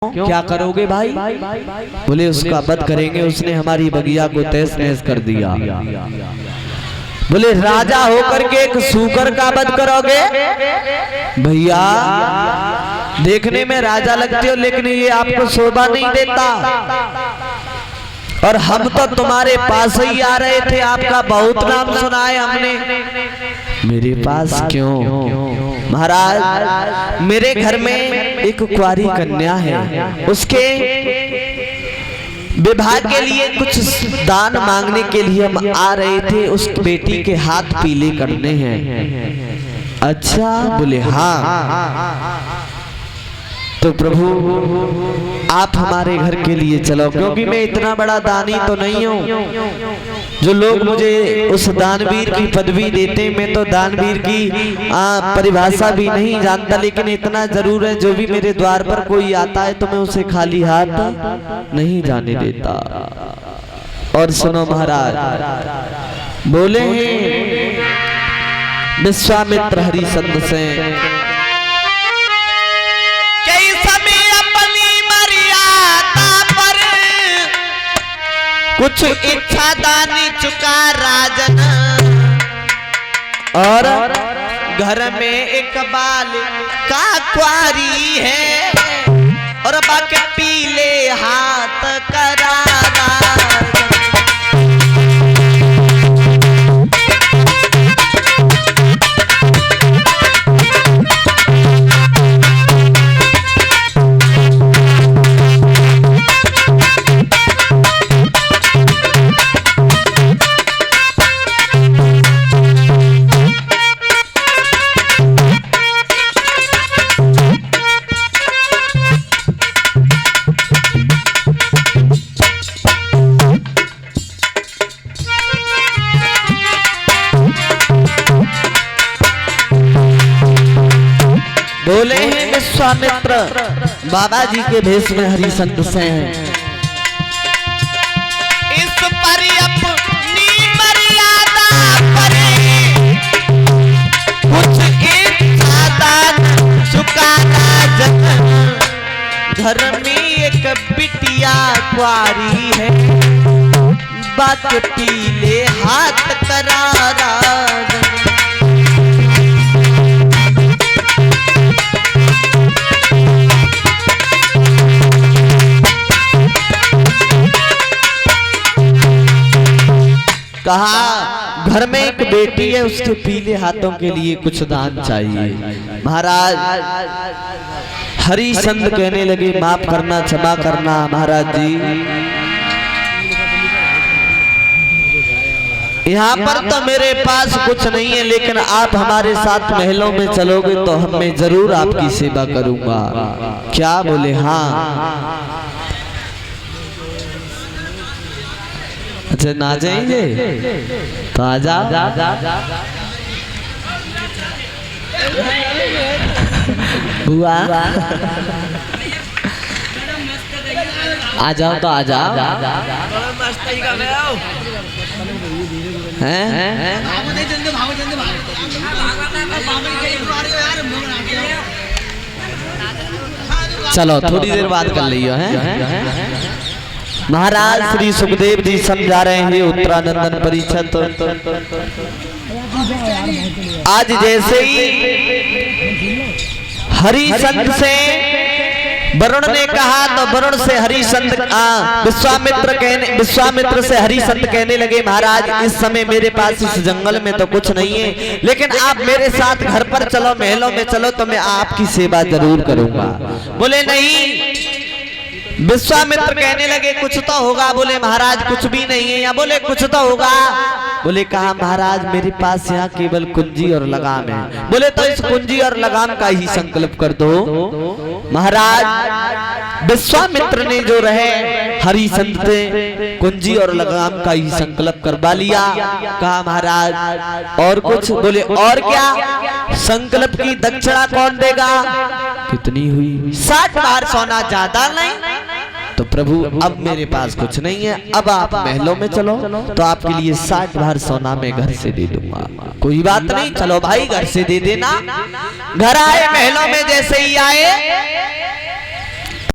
क्या करोगे भाई? बोले उसका वध करेंगे, उसने हमारी बगिया को तहस नहस कर दिया। बोले राजा होकर के एक सूकर का वध करोगे? भैया देखने में राजा लगते हो लेकिन ये आपको शोभा नहीं देता, और हम तो तुम्हारे पास ही आ रहे थे, आपका बहुत नाम सुना है हमने। मेरे पास क्यों? महाराज मेरे घर में एक कुंवारी कन्या है, उसके विवाह के लिए कुछ दान मांगने के लिए हम आ रहे थे, उस बेटी के हाथ पीले करने हैं। अच्छा बोले हाँ, तो प्रभु आप हमारे घर के लिए चलो, क्योंकि मैं इतना बड़ा दानी तो नहीं हूँ जो लोग मुझे उस दानवीर की पदवी देते। मैं तो दानवीर की परिभाषा भी नहीं जानता, लेकिन इतना जरूर है जो भी मेरे द्वार पर कोई आता है तो मैं उसे खाली हाथ नहीं जाने देता। और सुनो महाराज, बोले हैं विश्वामित्र हरिश्चंद्र से कुछ इच्छा दानी चुका राजन, और घर में एक बाल का कुंवारी है, और बाकी पीले हाथ करारा। बोले हैं विश्वामित्र बाबा जी के भेष में हरिश्चंद्र से हैं। इस पर अपनी मर्यादा पर कुछ इच्छा दान चुका राजन, घर में एक बिटिया कुंवारी है, बात पीले हाथ करारा। कहा घर में एक बेटी है, उसके पीले हाथों के लिए कुछ दान चाहिए। महाराज हरिश्चंद्र कहने लगे माफ करना, क्षमा करना महाराज जी, यहाँ पर तो मेरे पास कुछ नहीं है, लेकिन आप हमारे साथ महलों में चलोगे तो मैं जरूर आपकी सेवा करूंगा। क्या बोले? हाँ। अच्छा ना जाएंगे तो आजा। हुआ आ जाओ तो आ जाओ। हैं? चलो थोड़ी देर बात कर लियो हैं। महाराज श्री सुखदेव जी समझा रहे हैं उत्तरानंदन परिषद। आज जैसे ही हरिश्चंद्र से वरुण ने कहा तो वरुण से हरिश्चंद्र विश्वामित्र से हरिश्चंद्र कहने लगे महाराज इस समय मेरे पास इस जंगल में तो कुछ नहीं है, लेकिन आप मेरे साथ घर पर चलो, महलों में चलो तो मैं आपकी सेवा जरूर करूंगा। बोले नहीं। विश्वामित्र कहने लगे कुछ तो होगा। बोले महाराज कुछ भी नहीं है। या बोले कुछ तो होगा। बोले कहा महाराज मेरे पास यहाँ केवल कुंजी और लगाम है। बोले तो इस कुंजी और लगाम का ही संकल्प कर दो। महाराज विश्वामित्र ने जो रहे हरिश्चंद्र से कुंजी और लगाम का ही संकल्प करवा लिया। कहा महाराज और कुछ? बोले और क्या? संकल्प की दक्षिणा कौन देगा? कितनी हुई? 60 बार सोना, ज्यादा नहीं। तो प्रभु अब मेरे पास कुछ नहीं है, अब आप महलों में चलो तो आपके लिए 60 बार सोना मैं घर से दे दूंगा। कोई बात नहीं, चलो भाई घर से दे देना। घर आए, महलों में जैसे ही आए